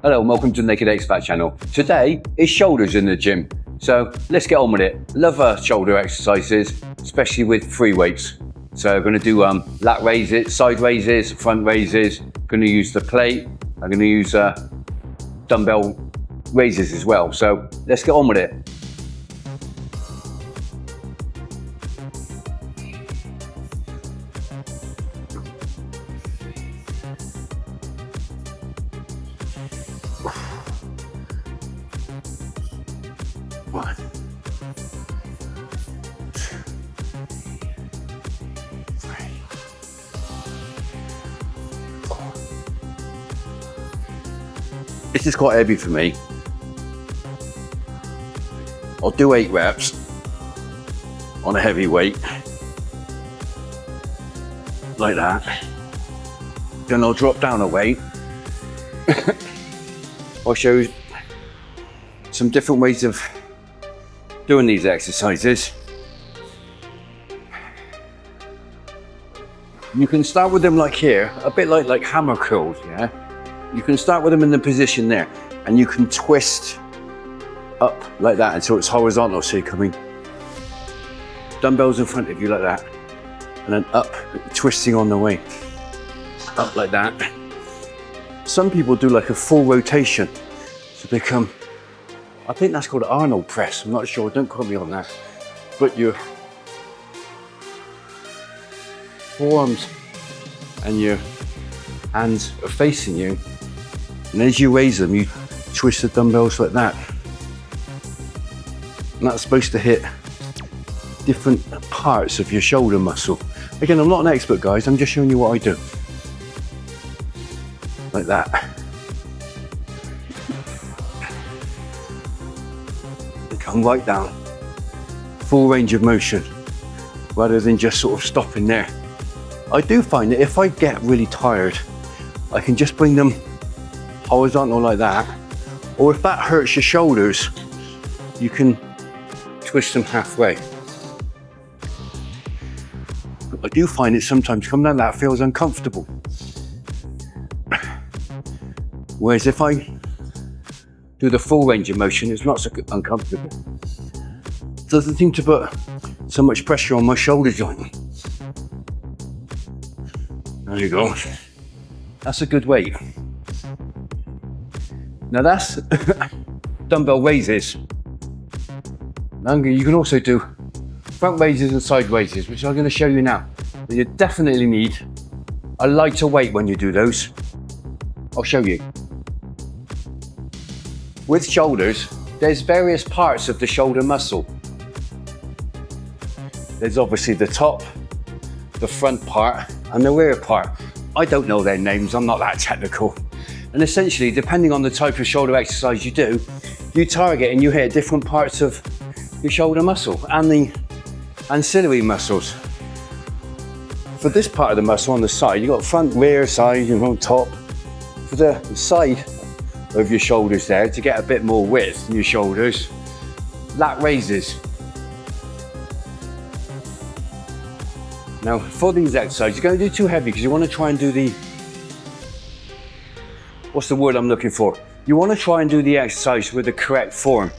Hello and welcome to the Naked Expat channel. Today is shoulders in the gym, so let's get on with it. Love shoulder exercises, especially with free weights. So I'm going to do lat raises, side raises, front raises. Going to use the plate. I'm going to use dumbbell raises as well. So let's get on with it. One, two, three, four. This is quite heavy for me. I'll do 8 reps on a heavy weight, like that. Then I'll drop down a weight. I'll show you some different ways of doing these exercises. You can start with them like here, a bit like hammer curls, yeah? You can start with them in the position there, and you can twist up like that until it's horizontal, so you're coming dumbbells in front of you like that, and then up, twisting on the way, up like that. Some people do like a full rotation, so they come, I think that's called Arnold press, I'm not sure, don't quote me on that. But your forearms and your hands are facing you, and as you raise them, you twist the dumbbells like that. And that's supposed to hit different parts of your shoulder muscle. Again, I'm not an expert, guys, I'm just showing you what I do. Like that. Come right down, full range of motion, rather than just sort of stopping there. I do find that if I get really tired, I can just bring them horizontal like that, or if that hurts your shoulders, you can twist them halfway. But I do find it sometimes coming down that feels uncomfortable. Whereas if I do the full range of motion, it's not so uncomfortable. Doesn't seem to put so much pressure on my shoulder joint. There you go. That's a good weight. Now that's dumbbell raises. Now you can also do front raises and side raises, which I'm going to show you now. You definitely need a lighter weight when you do those. I'll show you. With shoulders, there's various parts of the shoulder muscle. There's obviously the top, the front part, and the rear part. I don't know their names, I'm not that technical. And essentially, depending on the type of shoulder exercise you do, you target and you hit different parts of your shoulder muscle and the ancillary muscles. For this part of the muscle on the side, you've got front, rear, side, and on top. For the side of your shoulders there, to get a bit more width in your shoulders, lat raises. Now for these exercises, you're going to do too heavy because you want to try and do the, what's the word I'm looking for? You want to try and do the exercise with the correct form.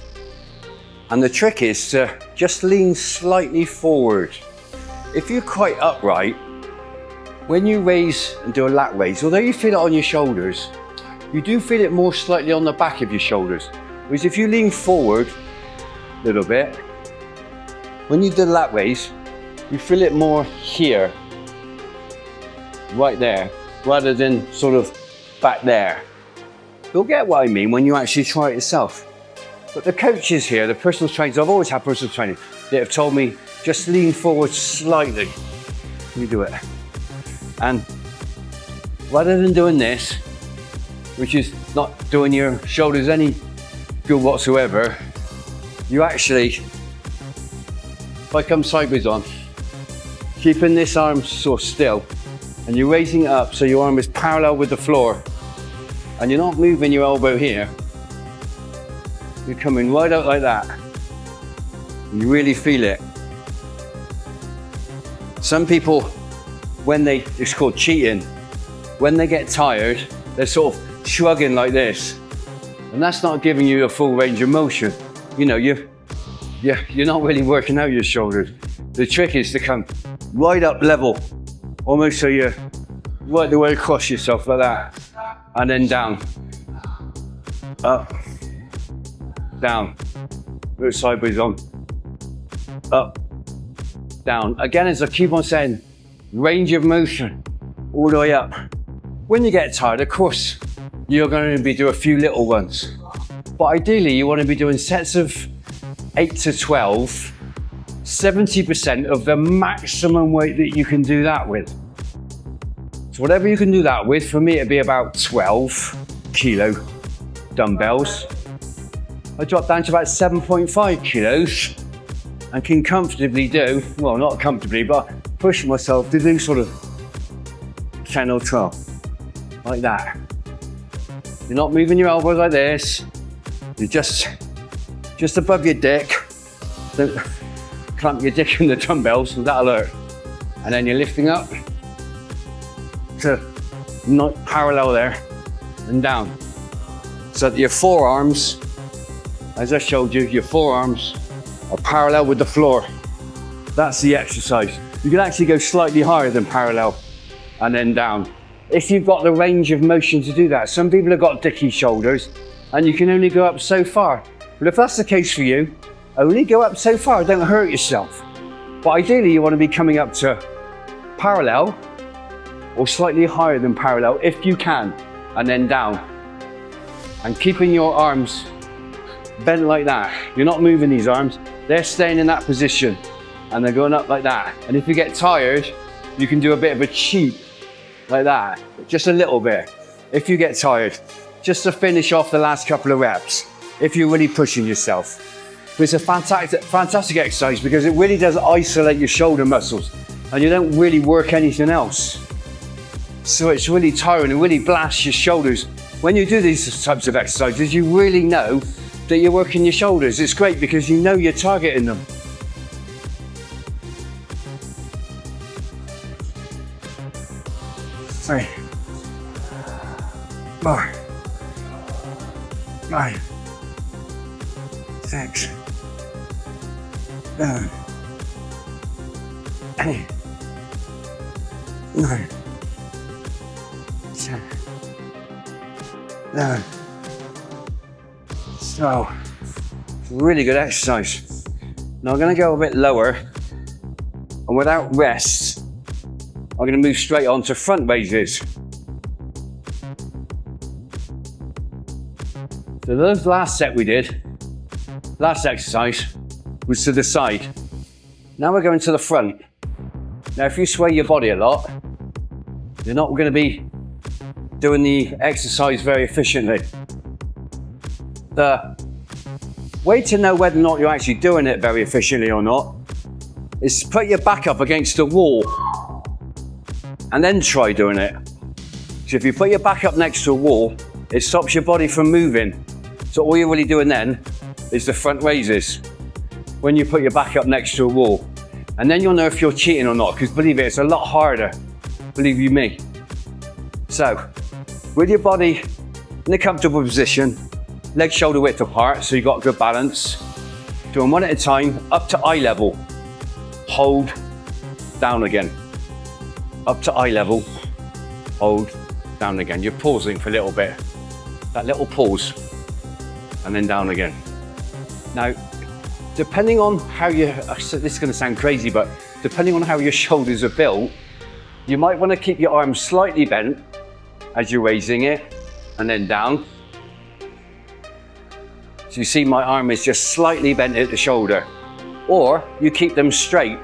And the trick is to just lean slightly forward. If you're quite upright, when you raise and do a lat raise, although you feel it on your shoulders, you do feel it more slightly on the back of your shoulders. Whereas if you lean forward a little bit, when you do the lat raise, you feel it more here, right there, rather than sort of back there. You'll get what I mean when you actually try it yourself. But the coaches here, the personal trainers, I've always had personal training, they have told me just lean forward slightly when you do it. And rather than doing this, which is not doing your shoulders any good whatsoever, you actually, if I come sideways on, keeping this arm sort of still, and you're raising it up so your arm is parallel with the floor, and you're not moving your elbow here, you're coming right out like that. And you really feel it. Some people, when they, it's called cheating, when they get tired, they're sort of shrugging like this. And that's not giving you a full range of motion. You know, you're not really working out your shoulders. The trick is to come right up level, almost so you're right the way across yourself like that, and then down, up, down, move sideways on, up, down. Again, as I keep on saying, range of motion all the way up. When you get tired, of course, you're going to be doing a few little ones, but ideally you want to be doing sets of 8 to 12, 70% of the maximum weight that you can do that with. So whatever you can do that with, for me it'd be about 12 kilo dumbbells. I drop down to about 7.5 kilos and can comfortably do, well, not comfortably, but push myself to do sort of 10 or 12, like that. You're not moving your elbows like this, you're just above your dick. Don't clamp your dick in the dumbbells, so that'll hurt. And then you're lifting up to not parallel there and down. So that your forearms, as I showed you, your forearms are parallel with the floor. That's the exercise. You can actually go slightly higher than parallel and then down. If you've got the range of motion to do that. Some people have got dicky shoulders and you can only go up so far. But if that's the case for you, only go up so far, don't hurt yourself. But ideally you want to be coming up to parallel or slightly higher than parallel if you can, and then down. And keeping your arms bent like that. You're not moving these arms, they're staying in that position and they're going up like that. And if you get tired, you can do a bit of a cheat like that, just a little bit. If you get tired, just to finish off the last couple of reps, if you're really pushing yourself. But it's a fantastic exercise because it really does isolate your shoulder muscles and you don't really work anything else. So it's really tiring and really blasts your shoulders. When you do these types of exercises, you really know that you're working your shoulders. It's great because you know you're targeting them. Three, 4, 5, 6, 7, 8, 9, 10, 11. So, it's a really good exercise. Now I'm going to go a bit lower, and without rest, I'm going to move straight on to front raises. So the last set we did, last exercise, was to the side. Now we're going to the front. Now if you sway your body a lot, you're not going to be doing the exercise very efficiently. The way to know whether or not you're actually doing it very efficiently or not is to put your back up against the wall and then try doing it. So if you put your back up next to a wall, it stops your body from moving. So all you're really doing then is the front raises when you put your back up next to a wall. And then you'll know if you're cheating or not, because believe it, it's a lot harder, believe you me. So, with your body in a comfortable position, legs shoulder width apart, so you've got good balance. Doing one at a time, up to eye level. Hold, down again. Up to eye level, hold, down again. You're pausing for a little bit. That little pause, and then down again. Now, depending on how this is going to sound crazy, but depending on how your shoulders are built, you might want to keep your arms slightly bent as you're raising it, and then down. So you see my arm is just slightly bent at the shoulder. Or you keep them straight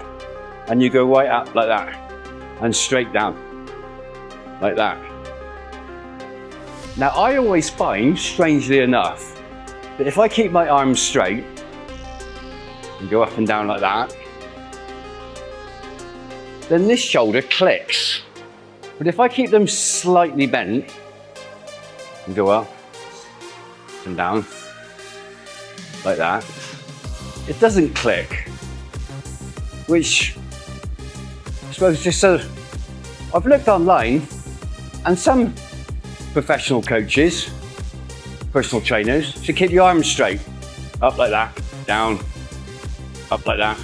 and you go right up like that and straight down like that. Now I always find, strangely enough, that if I keep my arms straight and go up and down like that, then this shoulder clicks. But if I keep them slightly bent and go up and down like that, it doesn't click. Which, I suppose, just so, I've looked online and some professional coaches personal trainers to keep your arms straight. Up like that, down, up like that,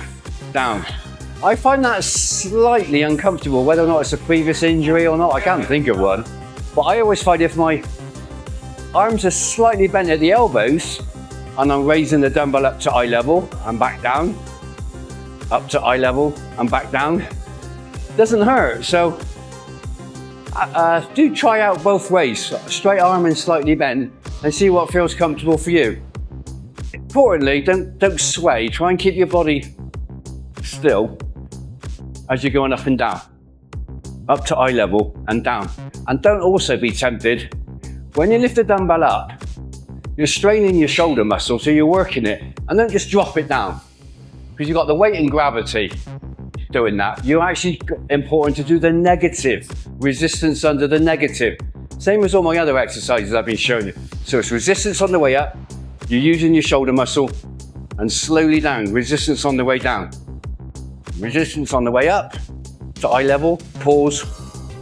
down. I find that slightly uncomfortable, whether or not it's a previous injury or not, I can't think of one. But I always find if my arms are slightly bent at the elbows and I'm raising the dumbbell up to eye level and back down, up to eye level and back down, it doesn't hurt. So do try out both ways, straight arm and slightly bent, and see what feels comfortable for you. Importantly, don't sway, try and keep your body still as you're going up and down, up to eye level and down. And don't also be tempted, when you lift the dumbbell up, you're straining your shoulder muscle, so you're working it, and don't just drop it down, because you've got the weight and gravity doing that. You're actually important to do the negative, resistance under the negative. Same as all my other exercises I've been showing you. So it's resistance on the way up, you're using your shoulder muscle, and slowly down, resistance on the way down. Resistance on the way up to eye level, pause,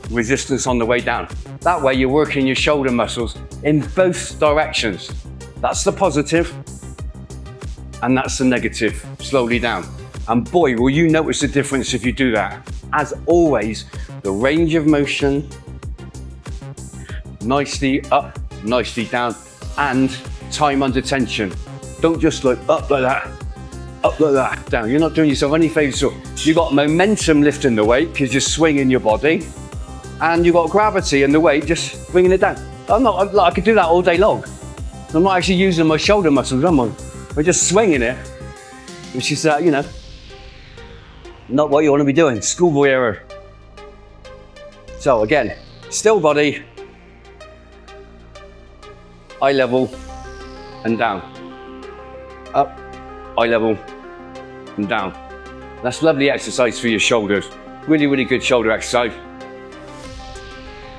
resistance on the way down. That way you're working your shoulder muscles in both directions. That's the positive, and that's the negative, slowly down. And boy, will you notice the difference if you do that. As always, the range of motion, nicely up, nicely down, and time under tension. Don't just look up like that, down. You're not doing yourself any favors. So you've got momentum lifting the weight because you're swinging your body, and you've got gravity and the weight just bringing it down. I could do that all day long. I'm not actually using my shoulder muscles, am I? I'm just swinging it, which is, you know, not what you want to be doing. Schoolboy error. So again, still body, eye level and down. Up, eye level and down. That's lovely exercise for your shoulders. Really, really good shoulder exercise.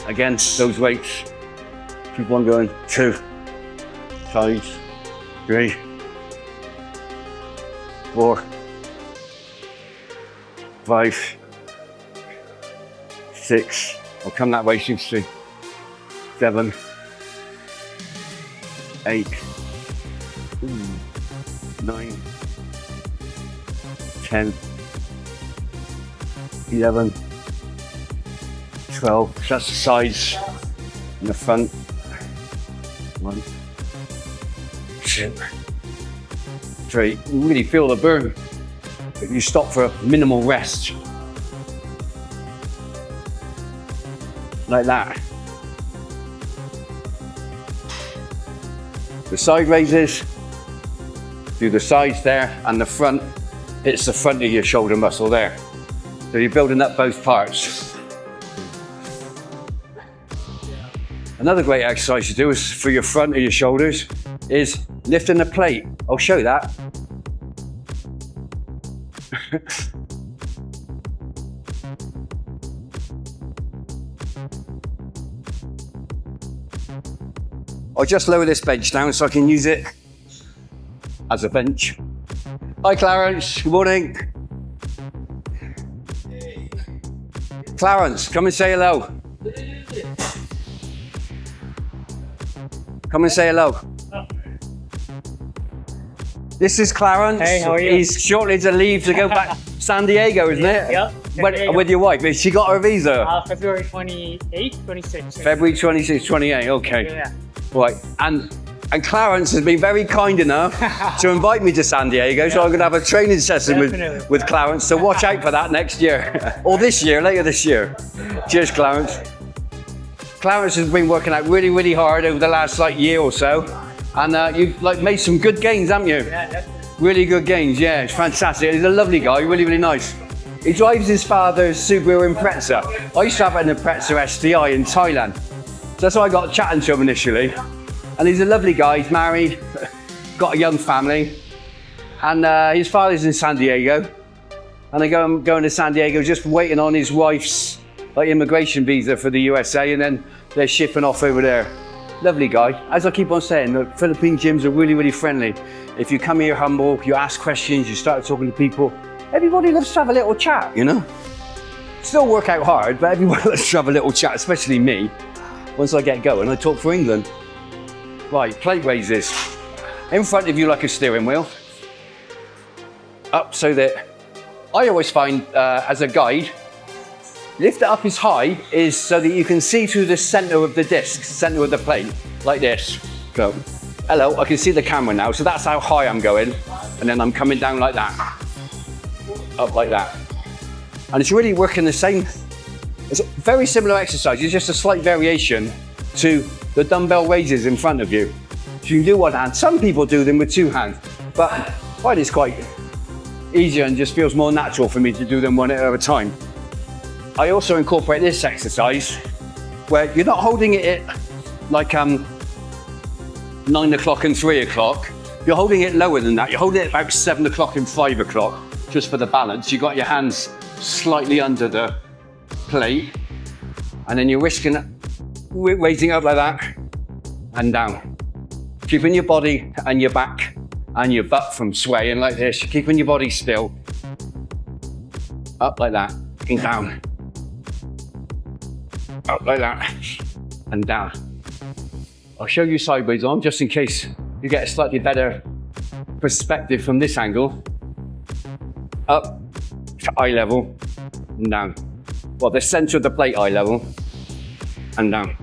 Again, those weights. Keep on going. 2, 5, 3, 4, 5, 6. I'll come that way, so you can see. 7, 8, 9, 10, 11, 12. So that's the sides and the front. 1, 2, 3. You really feel the burn if you stop for a minimal rest. Like that. The side raises, do the sides there, and the front hits the front of your shoulder muscle there. So you're building up both parts. Another great exercise to do is for your front of your shoulders is lifting the plate. I'll show you that. I'll just lower this bench down so I can use it as a bench. Hi Clarence, good morning. Clarence, come and say hello. Come and say hello. This is Clarence. Hey, how are you? He's shortly to leave to go back to San Diego, isn't it? Yep. With your wife. Has she got her visa? February 28, 26. February 26, 28, okay. Yeah. Right, and Clarence has been very kind enough to invite me to San Diego, so I'm going to have a training session with Clarence, so watch out for that next year. Or this year, later this year. Cheers, Clarence. Clarence has been working out really, really hard over the last year or so, and you've made some good gains, haven't you? Yeah, definitely. Really good gains, yeah, it's fantastic. He's a lovely guy, really, really nice. He drives his father's Subaru Impreza. I used to have an Impreza STI in Thailand. So that's how I got chatting to him initially. And he's a lovely guy, he's married, got a young family. And his father's in San Diego. And I go going to San Diego just waiting on his wife's immigration visa for the USA, and then they're shipping off over there. Lovely guy. As I keep on saying, the Philippine gyms are really, really friendly. If you come here humble, you ask questions, you start talking to people, everybody loves to have a little chat, you know? Still work out hard, but everyone loves to have a little chat, especially me. Once I get going, I talk for England. Right, plate raises. In front of you like a steering wheel. Up so that, I always find as a guide, lift it up as high is so that you can see through the center of the disc, center of the plate, like this. So, hello, I can see the camera now, so that's how high I'm going. And then I'm coming down like that. Up like that. And it's really working the same. It's a very similar exercise. It's just a slight variation to the dumbbell raises in front of you. So you can do one hand. Some people do them with two hands, but I find it's quite easier and just feels more natural for me to do them one at a time. I also incorporate this exercise where you're not holding it at like 9 o'clock and 3 o'clock. You're holding it lower than that. You're holding it about 7 o'clock and 5 o'clock, just for the balance. You've got your hands slightly under the plate, and then you're raising up like that and down. Keeping your body and your back and your butt from swaying like this. You're keeping your body still. Up like that and down. Up like that and down. I'll show you sideways on just in case you get a slightly better perspective from this angle. Up to eye level and down. Well, the center of the plate eye level and down.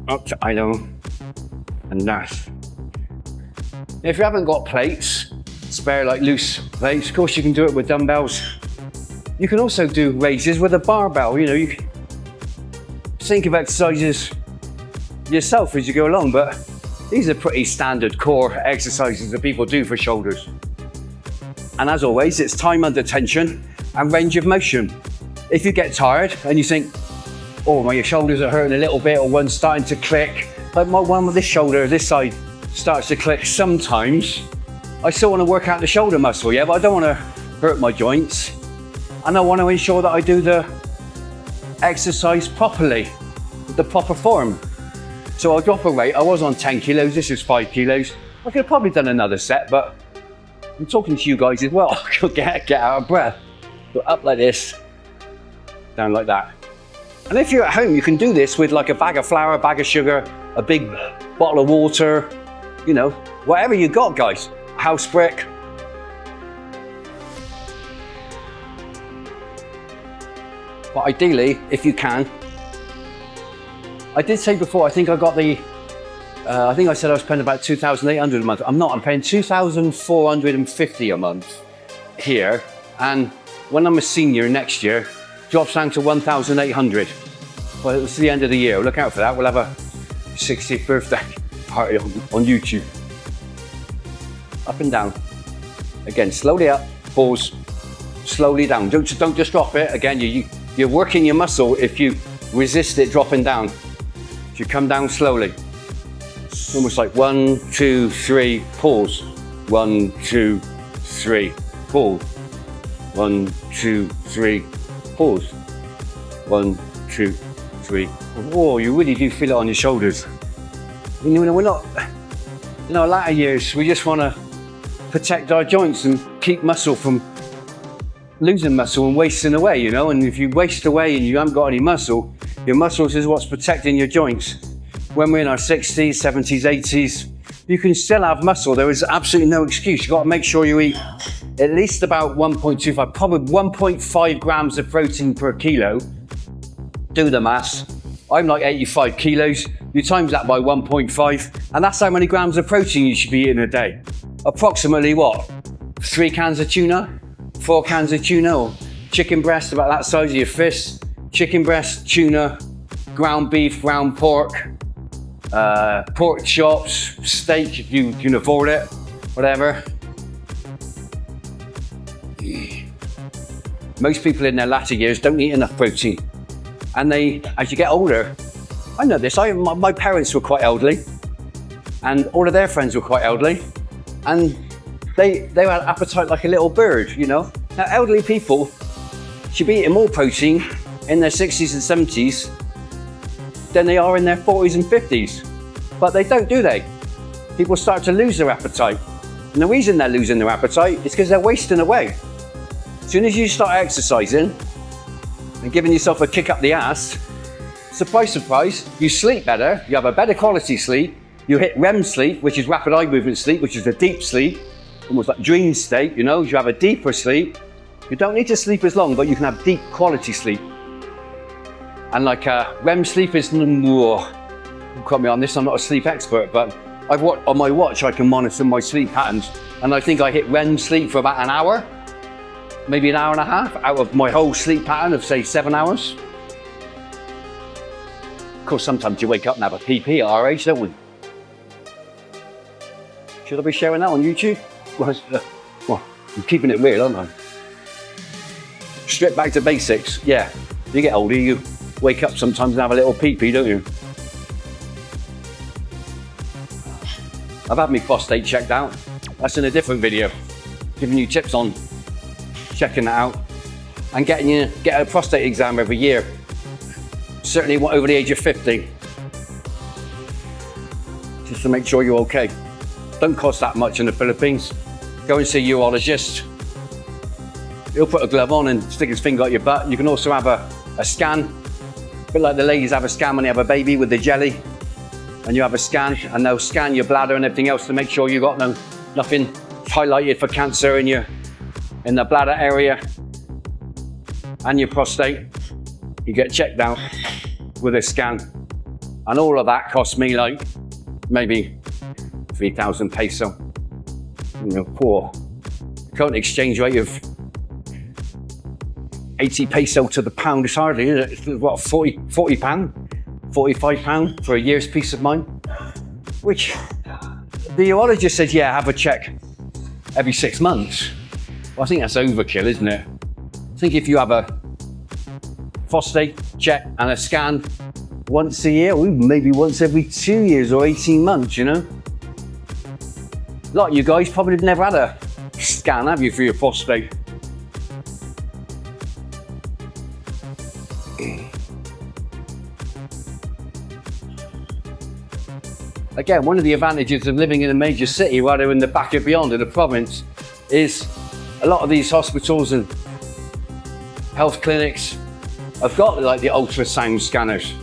Up to eye level and down. If you haven't got plates, spare like loose plates, of course you can do it with dumbbells. You can also do raises with a barbell. You know, you can think of exercises yourself as you go along, but these are pretty standard core exercises that people do for shoulders. And as always, it's time under tension and range of motion. If you get tired and you think, oh, my shoulders are hurting a little bit, or one's starting to click, like my one with this shoulder, this side starts to click sometimes, I still want to work out the shoulder muscle, yeah, but I don't want to hurt my joints. And I want to ensure that I do the exercise properly, the proper form. So I'll drop a weight. I was on 10 kilos, this is 5 kilos. I could have probably done another set, but I'm talking to you guys as well. I'll get out of breath. Go up like this, down like that. And if you're at home, you can do this with like a bag of flour, a bag of sugar, a big bottle of water, you know, whatever you got, guys. House brick. But ideally, if you can, I did say before, I think I got the, I think I said I was paying about 2,800 a month. I'm not, I'm paying 2,450 a month here. And when I'm a senior next year, drops down to 1,800. Well, it's the end of the year. Look out for that. We'll have a 60th birthday party on YouTube. Up and down. Again, slowly up, pause, slowly down. Don't just drop it. Again, you're working your muscle if you resist it dropping down. So you come down slowly. It's almost like 1, 2, 3, pause. 1, 2, 3, pause. 1, 2, 3, pause. 1, 2, 3. Oh, you really do feel it on your shoulders. You know, we're not, in our latter years, we just want to protect our joints and keep muscle from losing muscle and wasting away, you know. And if you waste away and you haven't got any muscle, your muscles is what's protecting your joints. When we're in our 60s, 70s, 80s, you can still have muscle. There is absolutely no excuse. You've got to make sure you eat at least about 1.25, probably 1.5 grams of protein per kilo. Do the maths. I'm like 85 kilos. You times that by 1.5, and that's how many grams of protein you should be eating a day. Approximately what? 3 cans of tuna? 4 cans of tuna? Or chicken breast about that size of your fist? Chicken breast, tuna, ground beef, ground pork, pork chops, steak if you can afford it, whatever. Most people in their latter years don't eat enough protein. And they, as you get older, I know this, my parents were quite elderly, and all of their friends were quite elderly, and they had an appetite like a little bird, you know. Now, elderly people should be eating more protein in their 60s and 70s than they are in their 40s and 50s. But they don't, do they? People start to lose their appetite. And the reason they're losing their appetite is because they're wasting away. As soon as you start exercising and giving yourself a kick up the ass, surprise, surprise, you sleep better, you have a better quality sleep, you hit REM sleep, which is rapid eye movement sleep, which is a deep sleep, almost like dream state, you know, you have a deeper sleep. You don't need to sleep as long, but you can have deep quality sleep. And like REM sleep is, don't quote me on this, I'm not a sleep expert, but on my watch I can monitor my sleep patterns. And I think I hit REM sleep for about an hour, maybe an hour and a half, out of my whole sleep pattern of say 7 hours. Of course, sometimes you wake up and have a PP at our age, don't we? Should I be sharing that on YouTube? Well, I'm keeping it real, aren't I? Strip back to basics. Yeah, you get older, you wake up sometimes and have a little pee-pee, don't you? I've had my prostate checked out. That's in a different video. Giving you tips on checking that out and get a prostate exam every year. Certainly over the age of 50. Just to make sure you're okay. Don't cost that much in the Philippines. Go and see a urologist. He'll put a glove on and stick his finger at your butt. You can also have a scan. A bit like the ladies have a scan when they have a baby with the jelly. And you have a scan, and they'll scan your bladder and everything else to make sure you've got nothing highlighted for cancer in the bladder area and your prostate. You get checked out with a scan. And all of that cost me like maybe 3,000 peso. You know, poor. Current exchange rate of 80 peso to the pound is hardly, is it? It's what, 40 pound? 45 pound for a year's peace of mind? Which the urologist said, yeah, have a check every 6 months. Well, I think that's overkill, isn't it? I think if you have a prostate check and a scan once a year, or maybe once every 2 years or 18 months, you know? A lot of you guys probably have never had a scan, have you, for your prostate? Again, one of the advantages of living in a major city rather than the back of beyond in the province is a lot of these hospitals and health clinics have got like the ultrasound scanners.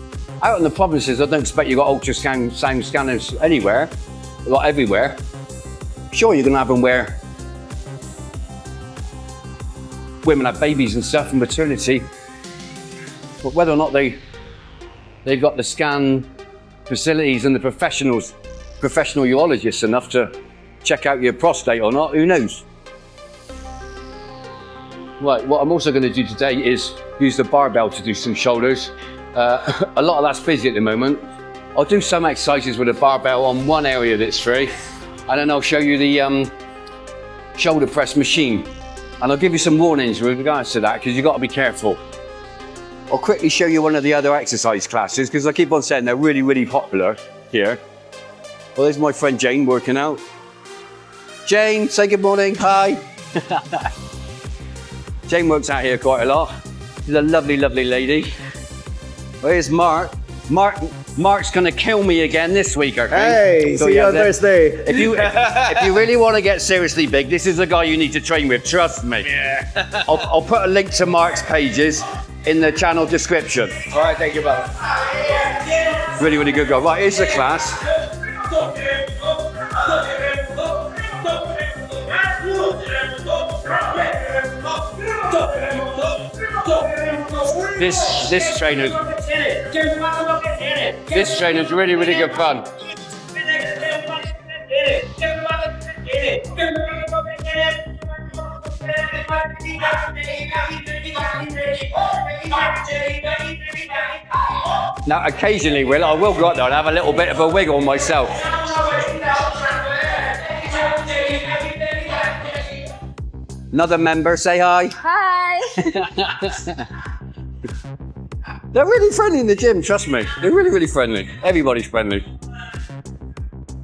Out in the provinces, I don't expect you've got ultrasound scanners anywhere, not everywhere. Sure, you're going to have them where women have babies and stuff and maternity, but whether or not they've got the scan facilities and the professional urologists enough to check out your prostate or not, who knows? Right, what I'm also going to do today is use the barbell to do some shoulders. A lot of that's busy at the moment. I'll do some exercises with a barbell on one area that's free, and then I'll show you the shoulder press machine. And I'll give you some warnings with regards to that, because you've got to be careful. I'll quickly show you one of the other exercise classes, because I keep on saying they're really, really popular here. Well, there's my friend Jane working out. Jane, say good morning, hi. Jane works out here quite a lot. She's a lovely, lovely lady. Well, here's Mark. Mark's going to kill me again this week, I think. Hey, so see you on Thursday. If you really want to get seriously big, this is the guy you need to train with, trust me. Yeah. I'll put a link to Mark's pages in the channel description. All right, thank you, brother. Really, really good guy. Right, here's the class. This trainer's really, really good fun. Now, occasionally, I will go out there and have a little bit of a wiggle myself. Another member, say hi. Hi. They're really friendly in the gym, trust me. They're really, really friendly. Everybody's friendly.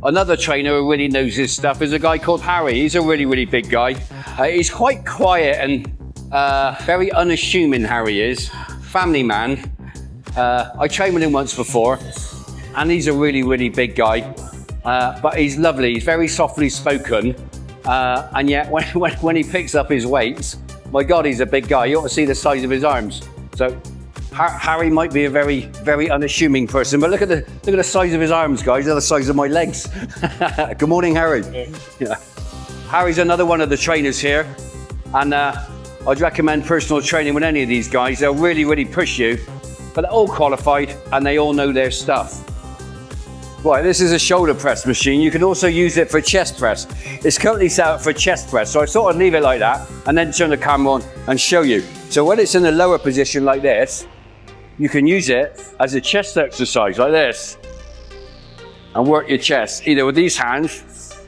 Another trainer who really knows his stuff is a guy called Harry. He's a really, really big guy. He's quite quiet and very unassuming, Harry is. Family man. I trained with him once before, and he's a really, really big guy. But he's lovely. He's very softly spoken. And yet, when he picks up his weights, my God, he's a big guy. You ought to see the size of his arms. So, Harry might be a very, very unassuming person, but look at the size of his arms, guys. They're the size of my legs. Good morning, Harry. Yeah. Harry's another one of the trainers here, and I'd recommend personal training with any of these guys. They'll really, really push you, but they're all qualified and they all know their stuff. Right, this is a shoulder press machine. You can also use it for chest press. It's currently set up for chest press, so I thought I'd leave it like that and then turn the camera on and show you. So when it's in a lower position like this, you can use it as a chest exercise like this and work your chest either with these hands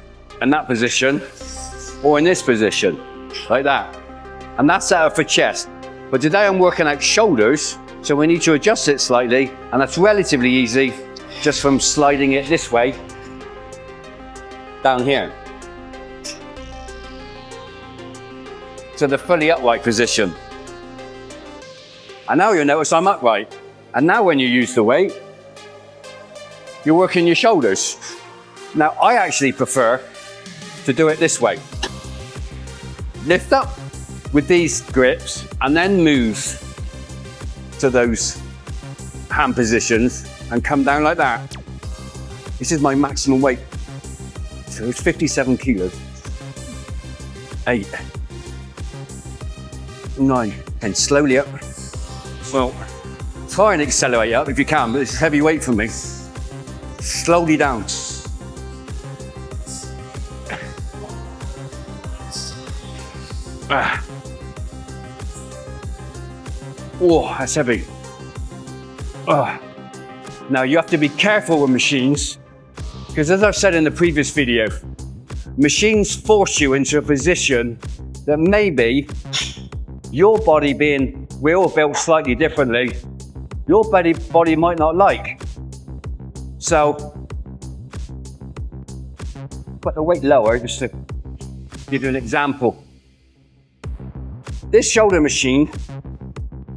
in that position or in this position like that. And that's set up for chest. But today I'm working out shoulders, so we need to adjust it slightly, and that's relatively easy just from sliding it this way down here to the fully upright position. And now you'll notice I'm upright. And now when you use the weight, you're working your shoulders. Now I actually prefer to do it this way. Lift up with these grips and then move to those hand positions and come down like that. This is my maximum weight. So it's 57 kilos. 8, 9, and slowly up. Well, try and accelerate up if you can, but it's heavy weight for me. Slowly down. Oh, that's heavy. Now you have to be careful with machines, because as I've said in the previous video, machines force you into a position that maybe your body, being we're all built slightly differently, your body might not like. So put the weight lower just to give you an example. This shoulder machine,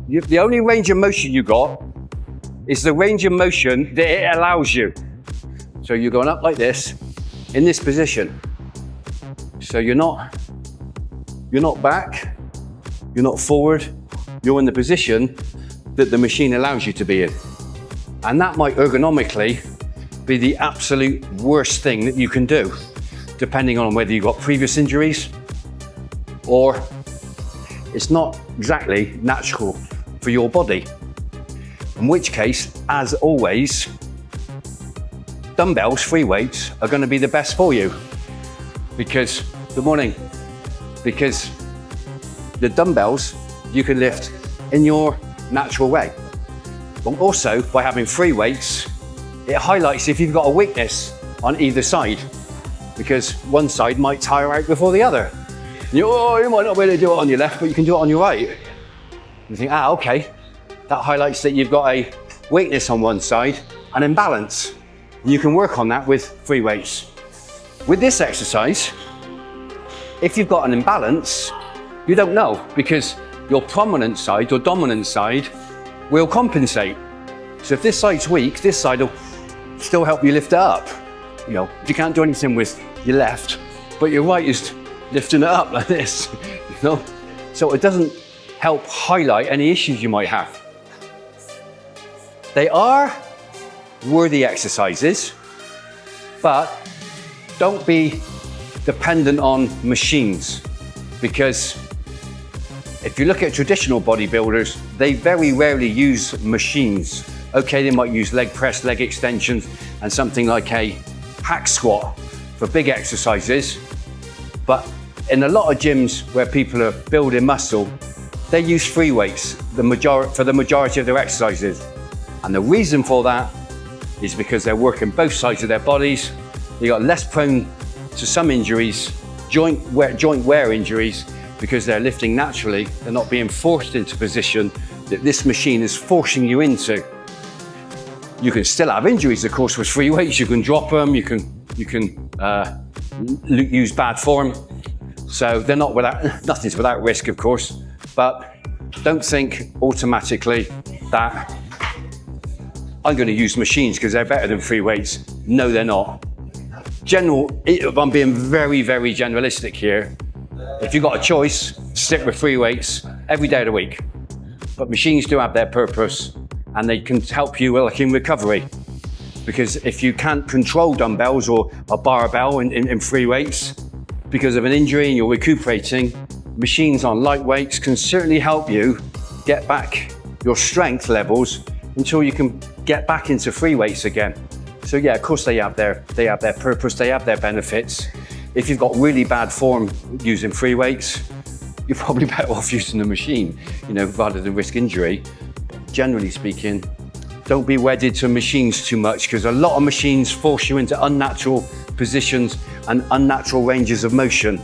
the only range of motion you got is the range of motion that it allows you. So you're going up like this, in this position. So you're not back, you're not forward, you're in the position that the machine allows you to be in. And that might ergonomically be the absolute worst thing that you can do, depending on whether you've got previous injuries or it's not exactly natural for your body. In which case, as always, dumbbells, free weights, are going to be the best for you. Because, good morning, because the dumbbells you can lift in your natural way. But also, by having free weights, it highlights if you've got a weakness on either side, because one side might tire out before the other. You might not be able to do it on your left, but you can do it on your right. You think, okay, that highlights that you've got a weakness on one side, an imbalance. You can work on that with free weights. With this exercise, if you've got an imbalance, you don't know, because your prominent side, your dominant side, will compensate. So if this side's weak, this side will still help you lift it up. You know, if you can't do anything with your left, but your right is lifting it up like this, you know? So it doesn't help highlight any issues you might have. They are worthy exercises, but don't be dependent on machines, because if you look at traditional bodybuilders, they very rarely use machines. Okay, they might use leg press, leg extensions, and something like a hack squat for big exercises. But in a lot of gyms where people are building muscle, they use free weights for the majority of their exercises. And the reason for that is because they're working both sides of their bodies. They got less prone to some injuries, joint wear injuries, because they're lifting naturally. They're not being forced into a position that this machine is forcing you into. You can still have injuries, of course, with free weights. You can drop them, you can use bad form. So they're not nothing's without risk, of course, but don't think automatically that I'm going to use machines because they're better than free weights. No, they're not. I'm being very, very generalistic here. If you've got a choice, stick with free weights every day of the week. But machines do have their purpose, and they can help you like in recovery. Because if you can't control dumbbells or a barbell in free weights because of an injury and you're recuperating, machines on light weights can certainly help you get back your strength levels until you can get back into free weights again. So yeah, of course they have their purpose, they have their benefits. If you've got really bad form using free weights, you're probably better off using the machine, you know, rather than risk injury. But generally speaking, don't be wedded to machines too much, because a lot of machines force you into unnatural positions and unnatural ranges of motion,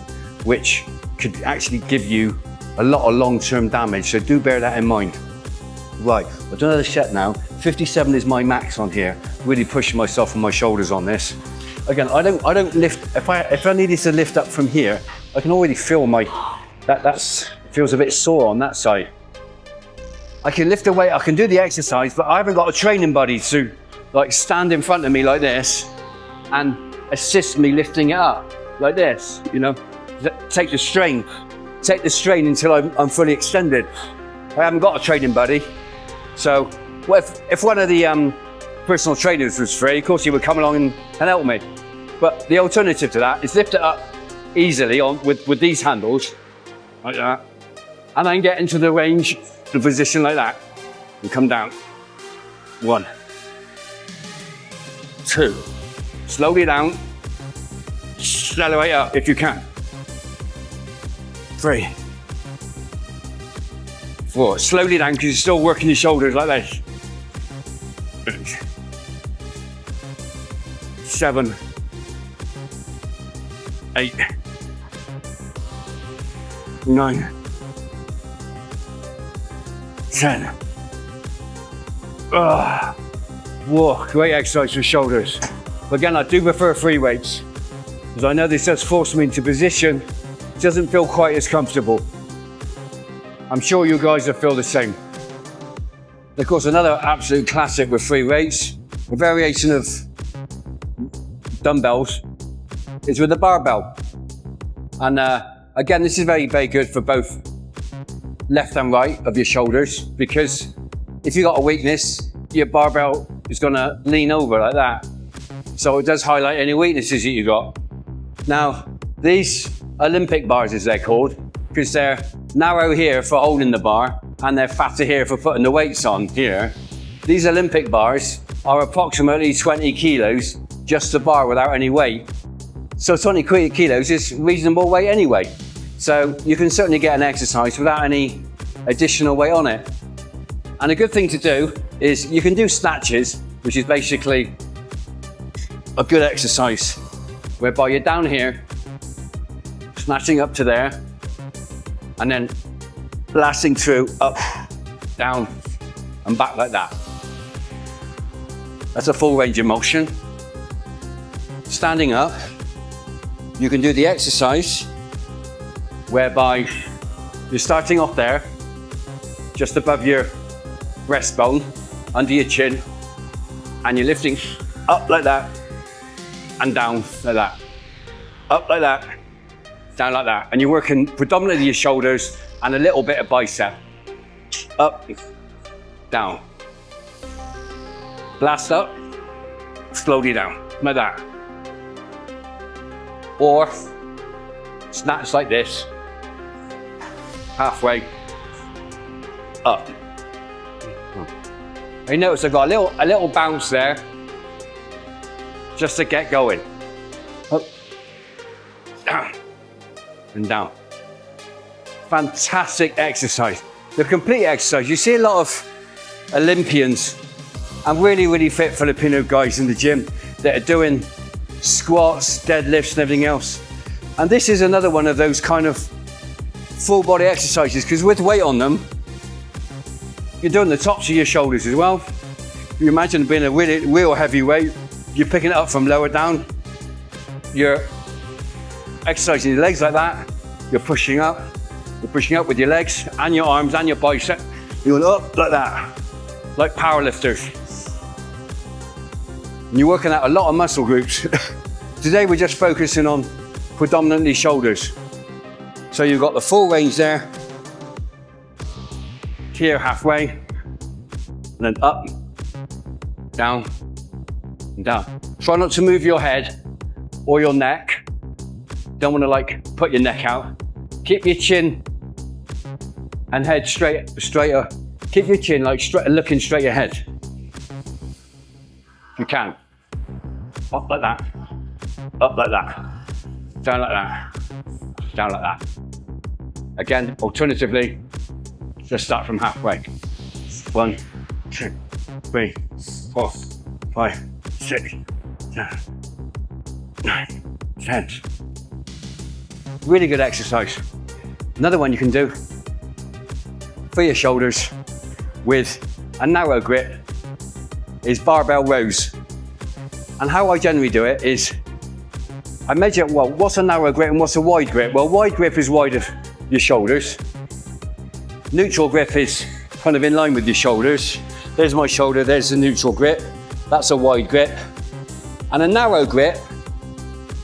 which could actually give you a lot of long-term damage. So do bear that in mind. Right, I've done another set now. 57 is my max on here. Really pushing myself and my shoulders on this. Again, I don't lift. If I needed to lift up from here, I can already feel that feels a bit sore on that side. I can lift a weight, I can do the exercise, but I haven't got a training buddy to like stand in front of me like this and assist me lifting it up like this, you know, take the strain until I'm fully extended. I haven't got a training buddy. So if one of the personal trainers was free, of course he would come along and help me. But the alternative to that is lift it up easily with these handles, like that, and then get into the range, the position like that, and come down. 1, 2, slowly down, accelerate up if you can. 3, 4, slowly down because you're still working your shoulders like this. 7, 8, 9, 10. Whoa, great exercise for shoulders. But again, I do prefer free weights, because I know this does force me into position. It doesn't feel quite as comfortable. I'm sure you guys will feel the same. Of course, another absolute classic with free weights, a variation of dumbbells, is with the barbell. And again, this is very, very good for both left and right of your shoulders, because if you've got a weakness, your barbell is gonna lean over like that. So it does highlight any weaknesses that you got. Now, these Olympic bars, as they're called, because they're narrow here for holding the bar and they're fatter here for putting the weights on here. These Olympic bars are approximately 20 kilos, just the bar without any weight. So 20 kilos is reasonable weight anyway. So you can certainly get an exercise without any additional weight on it. And a good thing to do is you can do snatches, which is basically a good exercise, whereby you're down here, snatching up to there, and then blasting through, up, down, and back like that. That's a full range of motion. Standing up, you can do the exercise whereby you're starting off there, just above your breastbone, under your chin, and you're lifting up like that, and down like that. Up like that, down like that. And you're working predominantly your shoulders and a little bit of bicep. Up, down. Blast up, slowly down, like that. Or snatch like this, halfway up. You notice I've got a little bounce there, just to get going. Up, down, and down. Fantastic exercise. The complete exercise. You see a lot of Olympians and really, really fit Filipino guys in the gym that are doing squats, deadlifts, and everything else. And this is another one of those kind of full body exercises, because with weight on them, you're doing the tops of your shoulders as well. You imagine being a real heavy weight, you're picking it up from lower down, you're exercising your legs like that, you're pushing up with your legs and your arms and your bicep, you're going up like that, like powerlifters. And you're working out a lot of muscle groups. Today we're just focusing on predominantly shoulders. So you've got the full range there, here halfway, and then up, down, and down. Try not to move your head or your neck. Don't want to like put your neck out. Keep your chin and head straight up. Keep your chin like looking straight ahead. If you can. Up like that. Up like that. Down like that. Down like that. Again, alternatively, just start from halfway. 1, 2, 3, 4, 5, 6, 7, 9, 10. Really good exercise. Another one you can do for your shoulders with a narrow grip is barbell rows. And how I generally do it is I measure, well, what's a narrow grip and what's a wide grip? Well, wide grip is wide of your shoulders. Neutral grip is kind of in line with your shoulders. There's my shoulder, there's the neutral grip. That's a wide grip. And a narrow grip,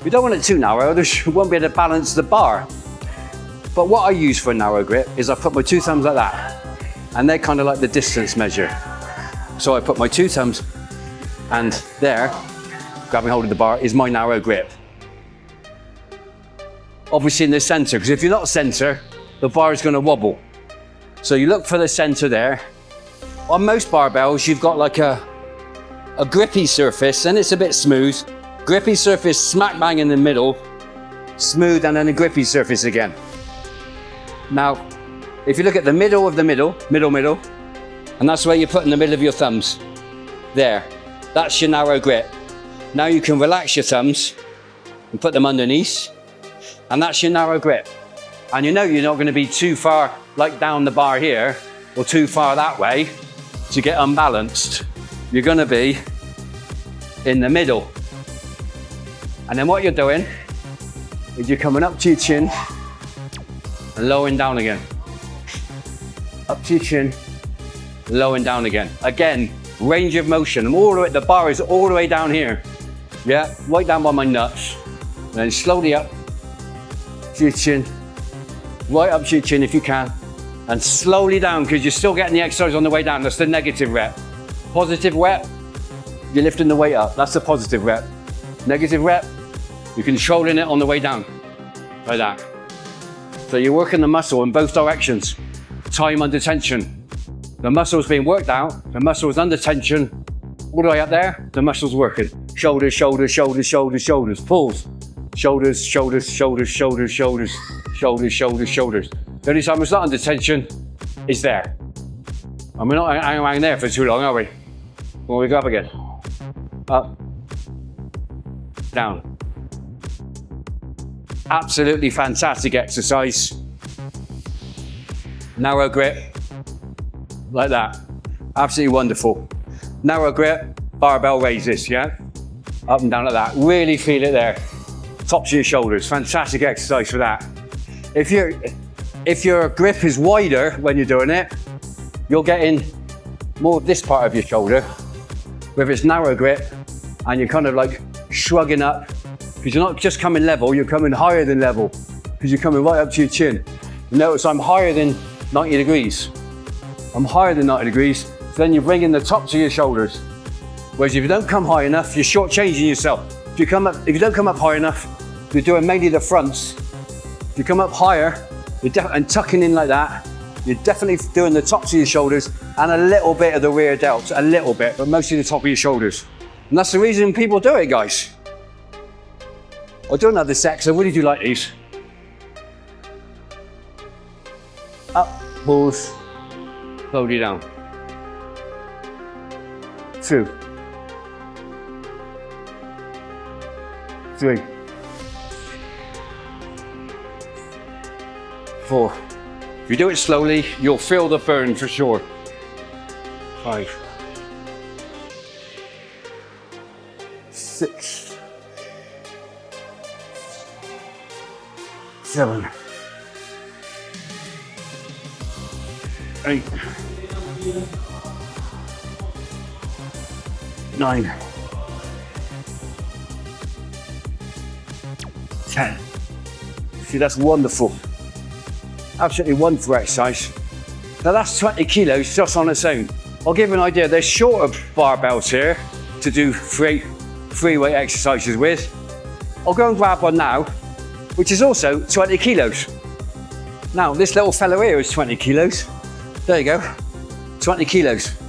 you don't want it too narrow, you won't be able to balance the bar. But what I use for a narrow grip is I put my 2 thumbs like that, and they're kind of like the distance measure. So I put my 2 thumbs, and there, grabbing hold of the bar, is my narrow grip. Obviously in the center, because if you're not center, the bar is going to wobble. So you look for the center there. On most barbells, you've got like a grippy surface, and it's a bit smooth. Grippy surface smack bang in the middle, smooth, and then a grippy surface again. Now, if you look at the middle of the middle, and that's where you put in the middle of your thumbs. There, that's your narrow grip. Now you can relax your thumbs and put them underneath, and that's your narrow grip. And you know you're not going to be too far like down the bar here, or too far that way to get unbalanced. You're going to be in the middle. And then what you're doing is you're coming up to your chin and lowering down again. Up to your chin, lowering down again. Again, range of motion. All the way, the bar is all the way down here. Yeah, right down by my nuts. And then slowly up to your chin, right up to your chin if you can. And slowly down, because you're still getting the exercise on the way down. That's the negative rep. Positive rep, you're lifting the weight up. That's the positive rep. Negative rep, you're controlling it on the way down, like that. So you're working the muscle in both directions. Time under tension. The muscle's being worked out, the muscle's under tension, all the way up there, the muscle's working. Shoulders, shoulders, shoulders, shoulders, shoulders, pulls. Shoulders, shoulders, shoulders, shoulders, shoulders, shoulders, shoulders, shoulders. The only time it's not under tension is there. And we're not hanging around there for too long, are we? When we go up again. Up. Down. Absolutely fantastic exercise. Narrow grip, like that. Absolutely wonderful. Narrow grip, barbell raises, yeah? Up and down like that. Really feel it there. Tops of your shoulders. Fantastic exercise for that. If your grip is wider when you're doing it, you're getting more of this part of your shoulder. Whether it's narrow grip and you're kind of like shrugging up, because you're not just coming level, you're coming higher than level, because you're coming right up to your chin. You notice I'm higher than 90 degrees. I'm higher than 90 degrees, so then you're bringing the tops of your shoulders. Whereas if you don't come high enough, you're shortchanging yourself. If you don't come up high enough, you're doing mainly the fronts. If you come up higher, and tucking in like that, you're definitely doing the tops of your shoulders and a little bit of the rear delts, a little bit, but mostly the top of your shoulders. And that's the reason people do it, guys. I'll do another set, because I really do like these. Up, pulls, slowly down. 2, 3, 4. If you do it slowly, you'll feel the burn for sure. 5, 6, 7, 8, 9, 10. See, that's wonderful. Absolutely wonderful exercise. Now that's 20 kilos just on its own. I'll give you an idea, there's shorter barbells here to do free weight exercises with. I'll go and grab one now, which is also 20 kilos. Now this little fellow here is 20 kilos. There you go, 20 kilos.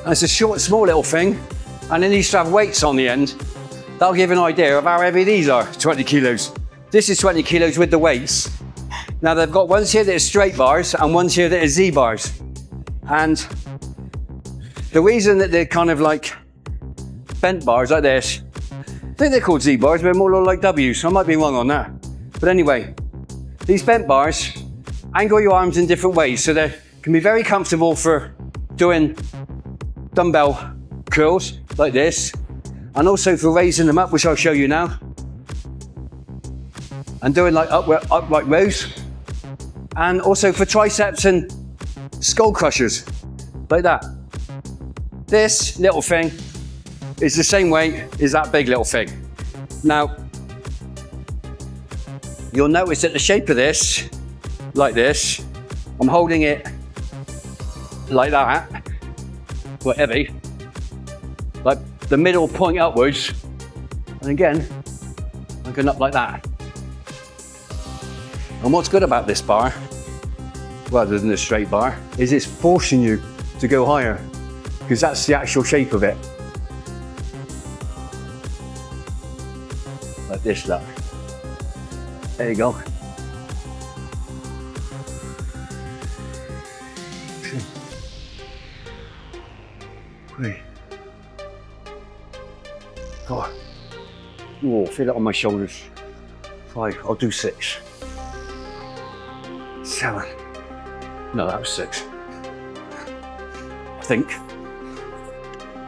And it's a short, small little thing, and it needs to have weights on the end. That'll give an idea of how heavy these are, 20 kilos. This is 20 kilos with the weights. Now they've got ones here that are straight bars and ones here that are Z bars. And the reason that they're kind of like bent bars like this, I think they're called Z bars, but they're more like W's, so I might be wrong on that. But anyway, these bent bars angle your arms in different ways, so they can be very comfortable for doing dumbbell curls like this, and also for raising them up, which I'll show you now, and doing like upright rows, and also for triceps and skull crushers, like that. This little thing is the same weight as that big little thing. Now, you'll notice that the shape of this, like this, I'm holding it like that, quite heavy, like the middle point upwards, and again, I'm going up like that. And what's good about this bar, rather than a straight bar, is it's forcing you to go higher, because that's the actual shape of it. Like this, look. There you go. God. Oh, feel it on my shoulders. 5, I'll do 6. 7. No, that was 6. I think.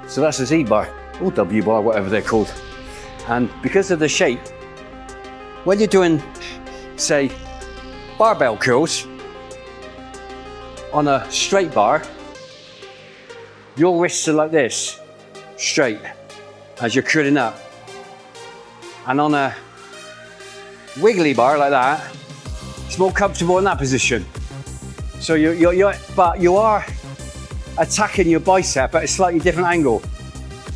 So that's a Z bar, or W bar, whatever they're called. And because of the shape, when you're doing, say, barbell curls on a straight bar, your wrists are like this, straight, as you're curling up. And on a wiggly bar like that, it's more comfortable in that position. So but you are attacking your bicep at a slightly different angle.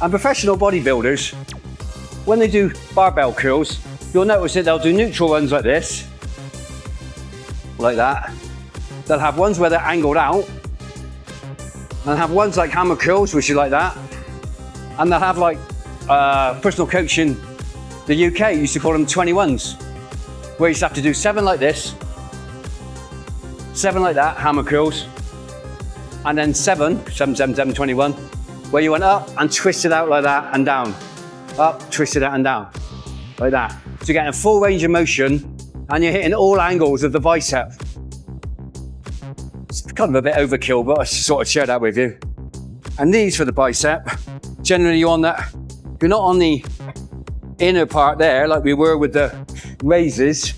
And professional bodybuilders, when they do barbell curls, you'll notice that they'll do neutral ones like this, like that. They'll have ones where they're angled out, and have ones like hammer curls, which are like that. And they'll have like personal coach in the UK used to call them 21s, where you used to have to do 7 like this, 7 like that, hammer curls, and then 7, 7, 7, 7, 21, where you went up and twisted out like that and down. Up, twisted out and down, like that. So you're getting a full range of motion and you're hitting all angles of the bicep. It's kind of a bit overkill, but I sort of share that with you. And these for the bicep, generally you're not on the inner part there like we were with the raises.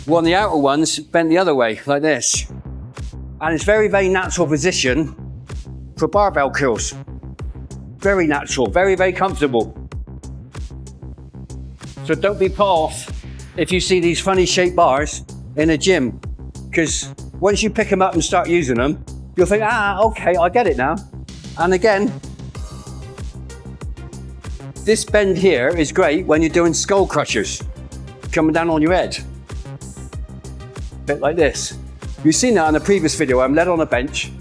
We're on the outer ones, bent the other way, like this. And it's very, very natural position for barbell curls. Very natural, very, very comfortable. So don't be put off if you see these funny shaped bars in a gym, because once you pick them up and start using them, you'll think, okay, I get it now. And again, this bend here is great when you're doing skull crushers, coming down on your head. A bit like this. You've seen that in the previous video, I'm led on a bench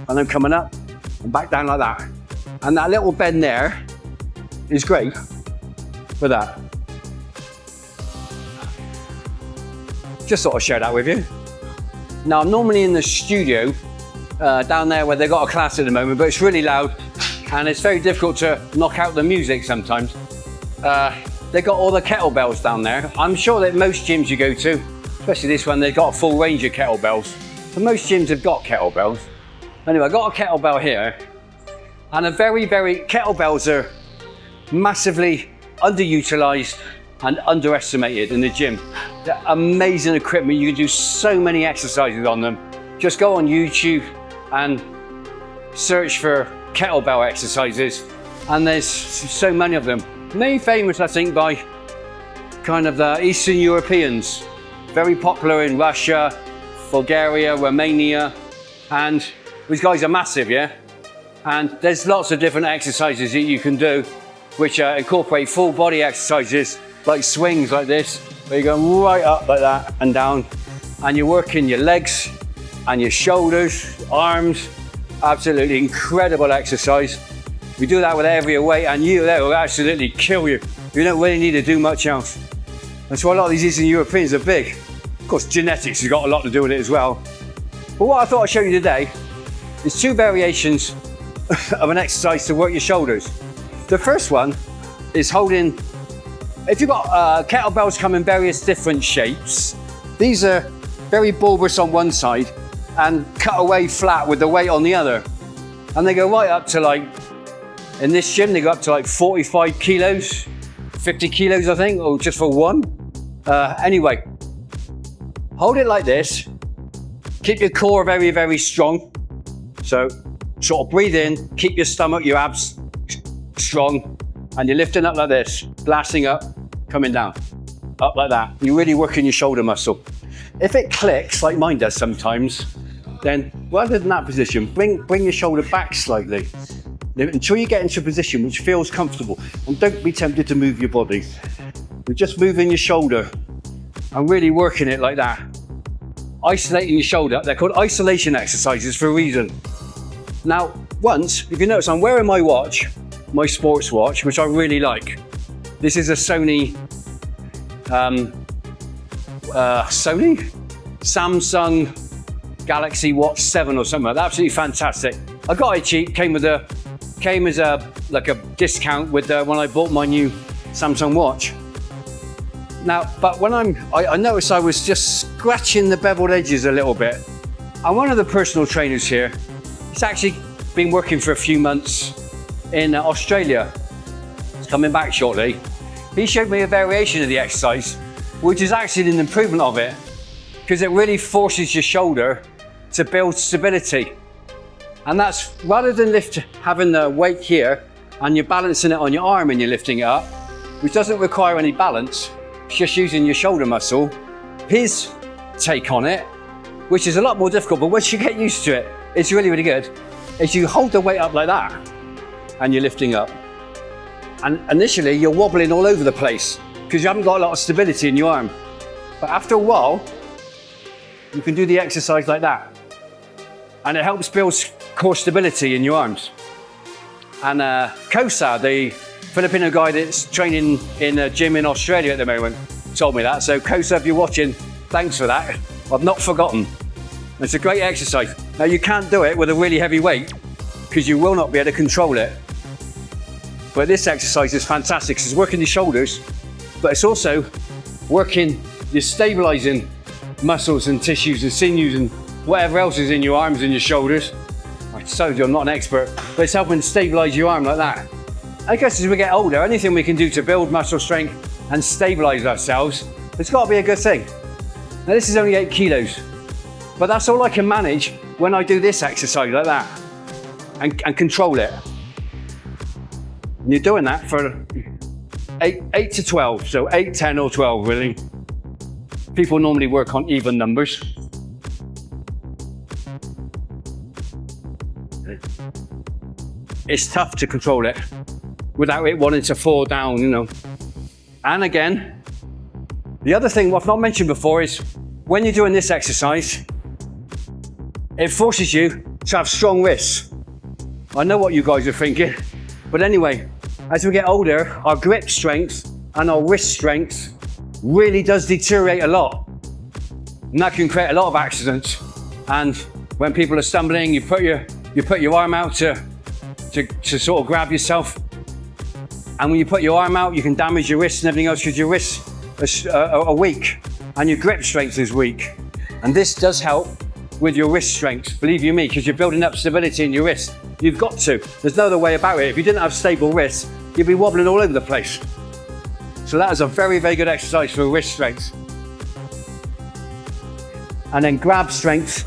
and I'm coming up and back down like that. And that little bend there is great for that. Just thought I'd share that with you. Now, I'm normally in the studio down there where they've got a class at the moment, but it's really loud and it's very difficult to knock out the music sometimes. They've got all the kettlebells down there. I'm sure that most gyms you go to, especially this one, they've got a full range of kettlebells. So most gyms have got kettlebells. Anyway, I've got a kettlebell here. And kettlebells are massively underutilized and underestimated in the gym. They're amazing equipment. You can do so many exercises on them. Just go on YouTube and search for kettlebell exercises, and there's so many of them. Made famous, I think, by kind of the Eastern Europeans. Very popular in Russia, Bulgaria, Romania, And these guys are massive, yeah? And there's lots of different exercises that you can do, which incorporate full body exercises, like swings like this, where you're going right up like that and down. And you're working your legs and your shoulders, arms. Absolutely incredible exercise. We do that with every weight, and that will absolutely kill you. You don't really need to do much else. That's why a lot of these Eastern Europeans are big. Of course, genetics has got a lot to do with it as well. But what I thought I'd show you today is 2 variations of an exercise to work your shoulders. The first one is holding, if you've got kettlebells come in various different shapes, these are very bulbous on one side and cut away flat with the weight on the other. And they go right up to, like, in this gym, they go up to like 45 kilos, 50 kilos, I think, or just for one. Anyway, hold it like this. Keep your core very, very strong. So sort of breathe in, keep your stomach, your abs strong, and you're lifting up like this, blasting up, coming down, up like that. You're really working your shoulder muscle. If it clicks, like mine does sometimes, then rather than that position, bring your shoulder back slightly until you get into a position which feels comfortable. And don't be tempted to move your body. You're just moving your shoulder and really working it like that. Isolating your shoulder. They're called isolation exercises for a reason. Now, once, if you notice, I'm wearing my watch, my sports watch, which I really like. This is a Sony, Samsung Galaxy Watch 7 or something like that. Absolutely fantastic. I got it cheap, came as a discount with when I bought my new Samsung watch. Now, but when I noticed I was just scratching the beveled edges a little bit. And one of the personal trainers here, he's actually been working for a few months in Australia. He's coming back shortly. He showed me a variation of the exercise, which is actually an improvement of it, because it really forces your shoulder to build stability. And that's, rather than having the weight here and you're balancing it on your arm and you're lifting it up, which doesn't require any balance, it's just using your shoulder muscle. His take on it, which is a lot more difficult, but once you get used to it, it's really, really good, is you hold the weight up like that and you're lifting up. And initially you're wobbling all over the place because you haven't got a lot of stability in your arm. But after a while, you can do the exercise like that. And it helps build core stability in your arms. And Kosa, the Filipino guy that's training in a gym in Australia at the moment, told me that. So Kosa, if you're watching, thanks for that. I've not forgotten. It's a great exercise. Now you can't do it with a really heavy weight because you will not be able to control it. But this exercise is fantastic because it's working your shoulders, but it's also working your stabilizing muscles and tissues and sinews and whatever else is in your arms and your shoulders. I told you I'm not an expert, but it's helping stabilize your arm like that. I guess as we get older, anything we can do to build muscle strength and stabilize ourselves, it's got to be a good thing. Now this is only 8 kilos, but that's all I can manage when I do this exercise like that and control it. And you're doing that for 8 to 12, so 8, 10 or 12 really. People normally work on even numbers. It's tough to control it without it wanting to fall down, you know. And again, the other thing I've not mentioned before is when you're doing this exercise, it forces you to have strong wrists. I know what you guys are thinking, but anyway, as we get older, our grip strength and our wrist strength really does deteriorate a lot. And that can create a lot of accidents. And when people are stumbling, you put your arm out to sort of grab yourself. And when you put your arm out, you can damage your wrists and everything else because your wrists are weak and your grip strength is weak. And this does help with your wrist strength, believe you me, because you're building up stability in your wrist. You've got to. There's no other way about it. If you didn't have stable wrists, you'd be wobbling all over the place. So that is a very, very good exercise for wrist strength. And then grab strength.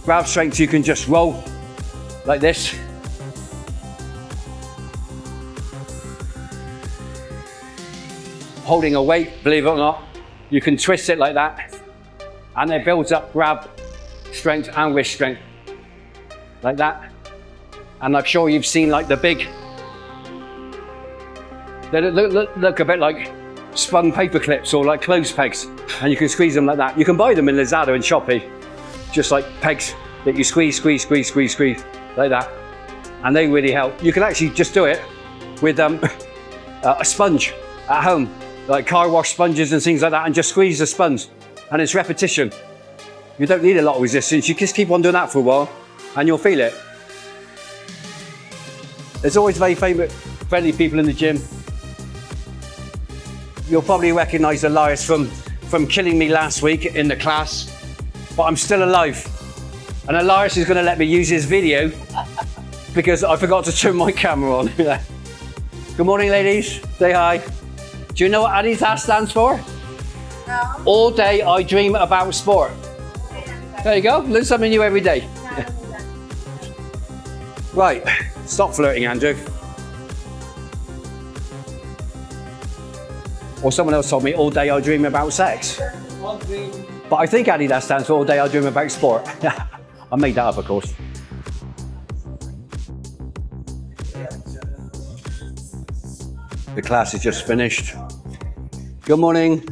Grab strength, you can just roll like this. Holding a weight, believe it or not, you can twist it like that. And it builds up grab strength and wrist strength. Like that. And I'm sure you've seen like the big, they look a bit like spun paper clips or like clothes pegs, and you can squeeze them like that. You can buy them in Lazada and Shopee, just like pegs that you squeeze like that, and they really help. You can actually just do it with a sponge at home, like car wash sponges and things like that, and just squeeze the sponge, and it's repetition. You don't need a lot of resistance. You just keep on doing that for a while and you'll feel it. There's always very friendly people in the gym. You'll probably recognize Elias from killing me last week in the class, but I'm still alive. And Elias is going to let me use his video because I forgot to turn my camera on. Good morning, ladies. Say hi. Do you know what Adidas stands for? No. All day I dream about sport. There you go. Learn something new every day. Right. Stop flirting, Andrew. Or someone else told me all day I dream about sex. But I think Adidas stands for all day I dream about sport. I made that up, of course. The class is just finished. Good morning.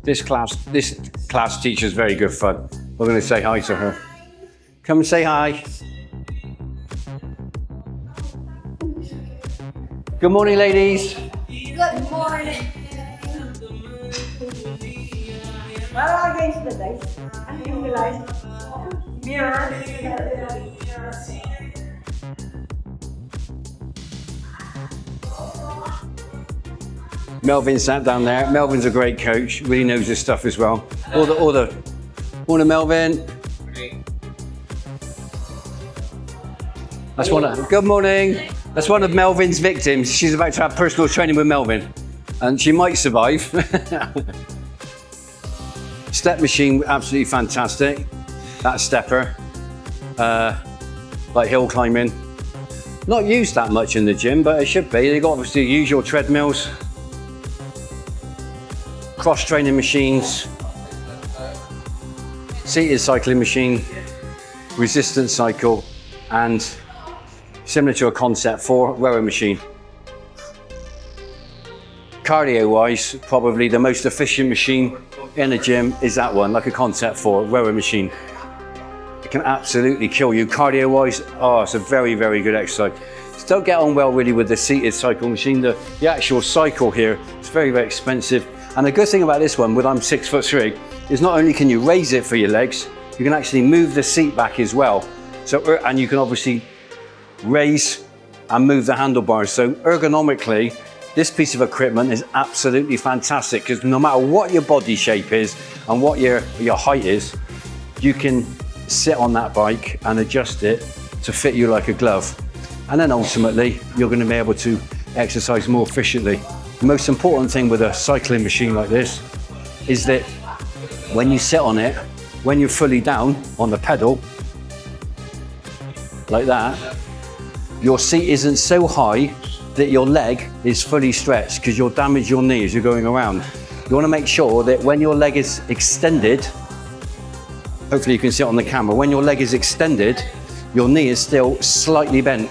This class teacher is very good fun. We're going to say hi to her. Come and say hi. Good morning, ladies. Good morning. Well, against the dice. I didn't realize. Mirror. Melvin sat down there. Melvin's a great coach. Really knows his stuff as well. Morning, Melvin. That's good morning. That's one of Melvin's victims. She's about to have personal training with Melvin, and she might survive. Step machine, absolutely fantastic. That stepper, like hill climbing. Not used that much in the gym, but it should be. They've got obviously the usual treadmills, cross-training machines, seated cycling machine, resistance cycle, and similar to a Concept 4 rower machine. Cardio-wise, probably the most efficient machine in a gym is that one, like a Concept 4 rower machine. It can absolutely kill you. Cardio-wise, it's a very, very good exercise. Still get on well really with the seated cycle machine. The actual cycle here is very, very expensive. And the good thing about this one, with I'm 6'3", is not only can you raise it for your legs, you can actually move the seat back as well. So, and you can obviously raise and move the handlebars. So ergonomically, this piece of equipment is absolutely fantastic because no matter what your body shape is and what your height is, you can sit on that bike and adjust it to fit you like a glove. And then ultimately, you're going to be able to exercise more efficiently. The most important thing with a cycling machine like this is that when you sit on it, when you're fully down on the pedal, like that, your seat isn't so high that your leg is fully stretched because you'll damage your knee as you're going around. You want to make sure that when your leg is extended, hopefully you can see it on the camera, when your leg is extended, your knee is still slightly bent.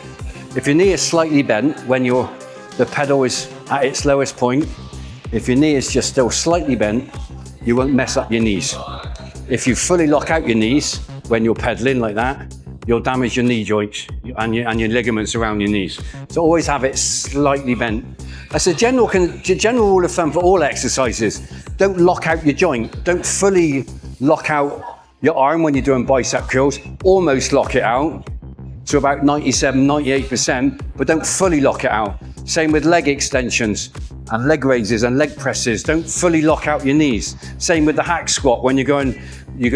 If your knee is slightly bent when the pedal is at its lowest point, if your knee is just still slightly bent, you won't mess up your knees. If you fully lock out your knees when you're pedaling like that, you'll damage your knee joints and your ligaments around your knees. So always have it slightly bent. That's a general rule of thumb for all exercises. Don't lock out your joint. Don't fully lock out your arm when you're doing bicep curls. Almost lock it out to about 97, 98%, but don't fully lock it out. Same with leg extensions and leg raises and leg presses. Don't fully lock out your knees. Same with the hack squat. When you go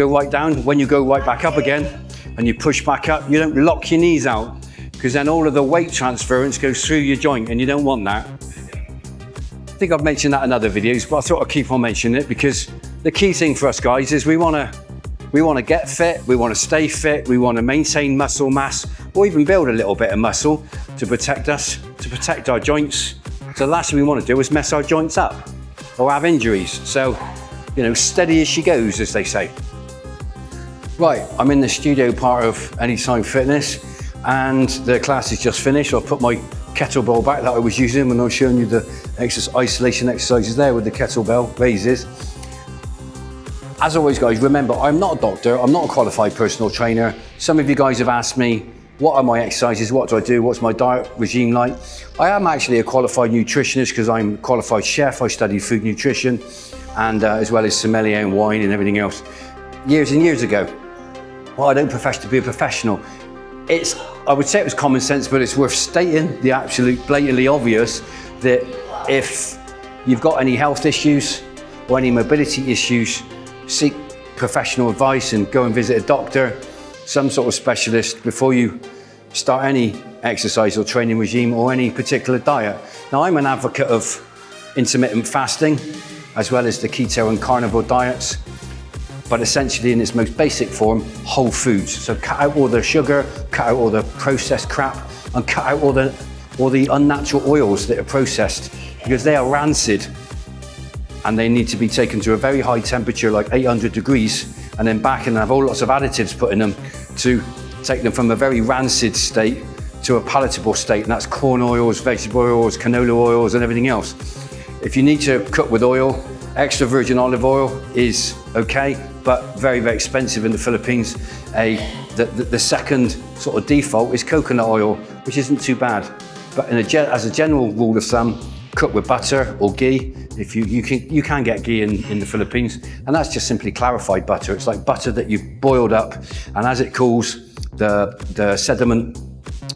right down, when you go right back up again and you push back up, you don't lock your knees out because then all of the weight transference goes through your joint and you don't want that. I think I've mentioned that in other videos, but I thought I'd keep on mentioning it because the key thing for us guys is we want to get fit, we want to stay fit, we want to maintain muscle mass or even build a little bit of muscle to protect us, to protect our joints. So the last thing we want to do is mess our joints up. or have injuries. So, you know, steady as she goes, as they say. Right, I'm in the studio part of Anytime Fitness, and the class is just finished. I've put my kettlebell back that I was using when I was showing you the isolation exercises there with the kettlebell raises. As always, guys, remember, I'm not a doctor, I'm not a qualified personal trainer. Some of you guys have asked me, what are my exercises, what do I do, what's my diet regime like? I am actually a qualified nutritionist because I'm a qualified chef. I studied food nutrition, and as well as sommelier and wine and everything else, years and years ago. Well, I don't profess to be a professional. I would say it was common sense, but it's worth stating the absolute blatantly obvious that if you've got any health issues or any mobility issues, seek professional advice and go and visit a doctor, some sort of specialist, before you start any exercise or training regime or any particular diet. Now, I'm an advocate of intermittent fasting, as well as the keto and carnivore diets, but essentially in its most basic form, whole foods. So cut out all the sugar, cut out all the processed crap, and cut out all the unnatural oils that are processed, because they are rancid and they need to be taken to a very high temperature, like 800 degrees, and then back and have all lots of additives put in them to take them from a very rancid state to a palatable state, and that's corn oils, vegetable oils, canola oils, and everything else. If you need to cook with oil, extra virgin olive oil is okay, but very, very expensive in the Philippines. The second sort of default is coconut oil, which isn't too bad. But as a general rule of thumb, cook with butter or ghee. If you can get ghee in the Philippines, and that's just simply clarified butter. It's like butter that you've boiled up, and as it cools, the sediment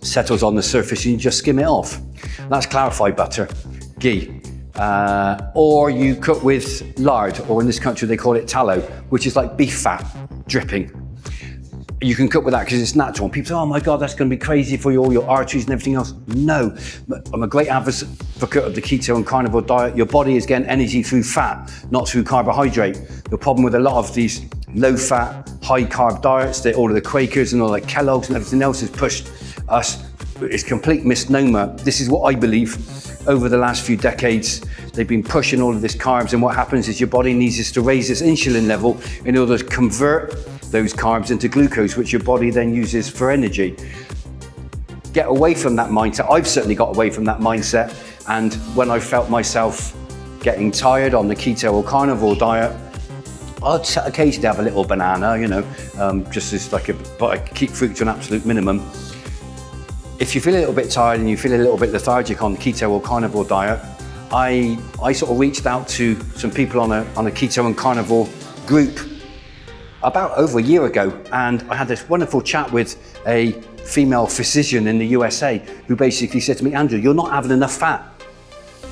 settles on the surface and you just skim it off. And that's clarified butter, ghee. Or you cook with lard, or in this country they call it tallow, which is like beef fat dripping. You can cook with that because it's natural. And people say, oh my God, that's going to be crazy for all your arteries and everything else. No, I'm a great advocate of the keto and carnivore diet. Your body is getting energy through fat, not through carbohydrate. The problem with a lot of these low fat, high carb diets that all of the Quakers and all like Kellogg's and everything else has pushed us, it's complete misnomer. This is what I believe. Over the last few decades, they've been pushing all of this carbs, and what happens is your body needs to raise its insulin level in order to convert those carbs into glucose, which your body then uses for energy. Get away from that mindset. I've certainly got away from that mindset, and when I felt myself getting tired on the keto or carnivore diet, I'd occasionally have a little banana, you know, just as like but I keep fruit to an absolute minimum. If you feel a little bit tired and you feel a little bit lethargic on the keto or carnivore diet, I sort of reached out to some people on a keto and carnivore group about over a year ago, and I had this wonderful chat with a female physician in the USA who basically said to me, Andrew, you're not having enough fat.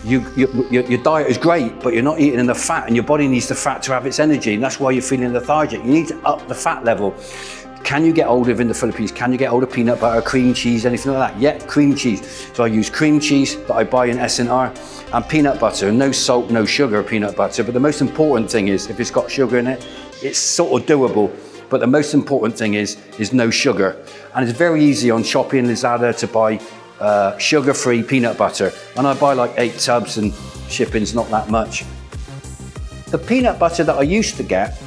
Your diet is great, but you're not eating enough fat, and your body needs the fat to have its energy, and that's why you're feeling lethargic. You need to up the fat level. Can you get hold of, in the Philippines, can you get hold of peanut butter, cream cheese, anything like that? Yeah, cream cheese. So I use cream cheese that I buy in S&R and peanut butter. No salt, no sugar peanut butter. But the most important thing is, if it's got sugar in it, it's sort of doable. But the most important thing is no sugar. And it's very easy on Shopee and Lazada to buy sugar-free peanut butter. And I buy like 8 tubs, and shipping's not that much. The peanut butter that I used to get,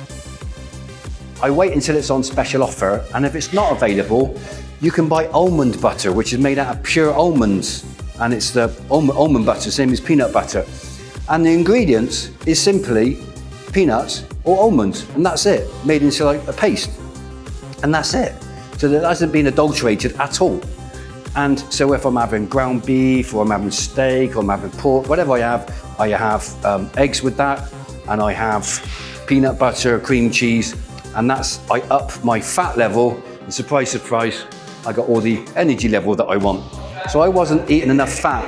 I wait until it's on special offer, and if it's not available, you can buy almond butter, which is made out of pure almonds, and it's the almond butter, same as peanut butter. And the ingredients is simply peanuts or almonds, and that's it, made into like a paste, and that's it. So that hasn't been adulterated at all. And so if I'm having ground beef, or I'm having steak, or I'm having pork, whatever I have eggs with that, and I have peanut butter, cream cheese, and I up my fat level, and surprise, surprise, I got all the energy level that I want. So I wasn't eating enough fat.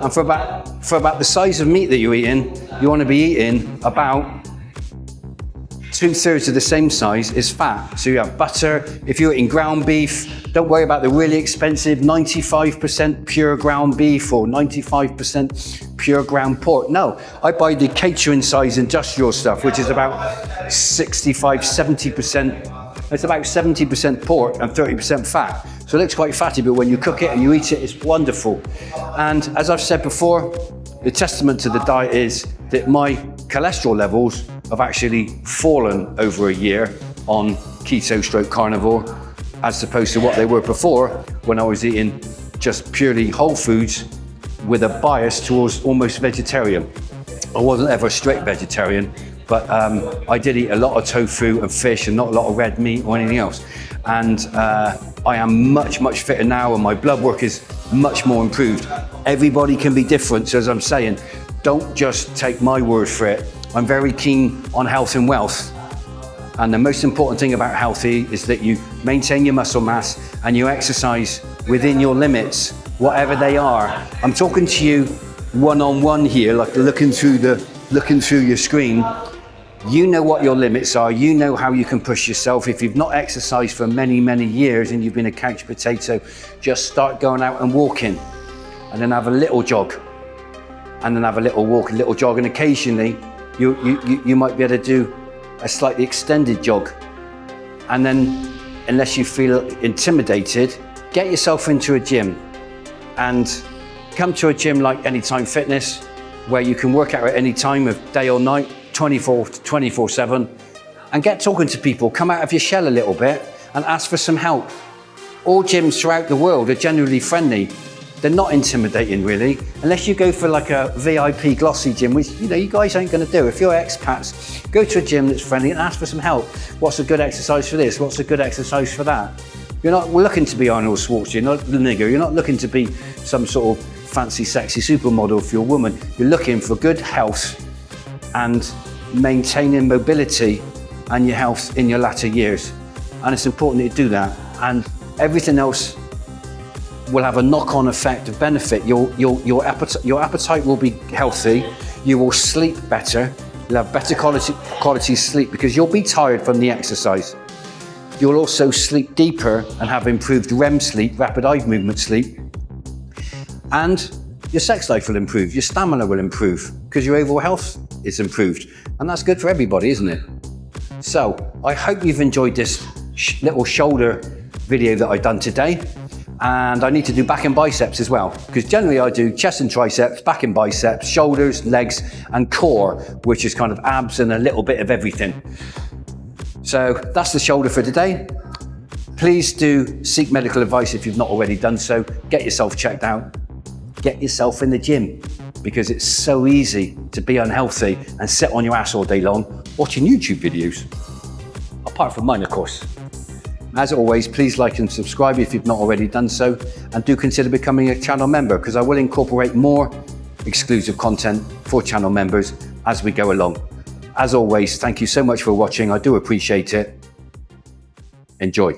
And for about the size of meat that you're eating, you want to be eating about 2/3 of the same size is fat. So you have butter. If you're eating ground beef, don't worry about the really expensive 95% pure ground beef or 95% pure ground pork. No, I buy the catering size industrial stuff, which is about 65-70%. It's about 70% pork and 30% fat. So it looks quite fatty, but when you cook it and you eat it, it's wonderful. And as I've said before, the testament to the diet is that my cholesterol levels have actually fallen over a year on keto stroke carnivore, as opposed to what they were before when I was eating just purely whole foods with a bias towards almost vegetarian. I wasn't ever a strict vegetarian, but I did eat a lot of tofu and fish and not a lot of red meat or anything else. And I am much, much fitter now, and my blood work is much more improved. Everybody can be different, so as I'm saying, don't just take my word for it. I'm very keen on health and wealth. And the most important thing about healthy is that you maintain your muscle mass and you exercise within your limits, whatever they are. I'm talking to you one-on-one here, like looking through your screen. You know what your limits are. You know how you can push yourself. If you've not exercised for many, many years and you've been a couch potato, just start going out and walking, and then have a little jog, and then have a little walk, a little jog, and occasionally you might be able to do a slightly extended jog. And then, unless you feel intimidated, get yourself into a gym and come to a gym like Anytime Fitness, where you can work out at any time of day or night, 24/7, and get talking to people. Come out of your shell a little bit and ask for some help. All gyms throughout the world are generally friendly. They're not intimidating really, unless you go for like a VIP glossy gym, which you guys ain't gonna do. If you're expats, go to a gym that's friendly and ask for some help. What's a good exercise for this? What's a good exercise for that? You're not looking to be Arnold Schwarzenegger, you're not the nigger, you're not looking to be some sort of fancy, sexy supermodel if you're a woman. You're looking for good health and maintaining mobility and your health in your latter years. And it's important that you do that. And everything else will have a knock-on effect of benefit. Your appetite will be healthy. You will sleep better. You'll have better quality sleep because you'll be tired from the exercise. You'll also sleep deeper and have improved REM sleep, rapid eye movement sleep. And your sex life will improve, your stamina will improve because your overall health is improved. And that's good for everybody, isn't it? So I hope you've enjoyed this little shoulder video that I've done today. And I need to do back and biceps as well, because generally I do chest and triceps, back and biceps, shoulders, legs, and core, which is kind of abs and a little bit of everything. So that's the shoulder for today. Please do seek medical advice if you've not already done so. Get yourself checked out. Get yourself in the gym, because it's so easy to be unhealthy and sit on your ass all day long watching YouTube videos. Apart from mine, of course. As always, please like and subscribe if you've not already done so, and do consider becoming a channel member, because I will incorporate more exclusive content for channel members as we go along. As always, thank you so much for watching. I do appreciate it. Enjoy.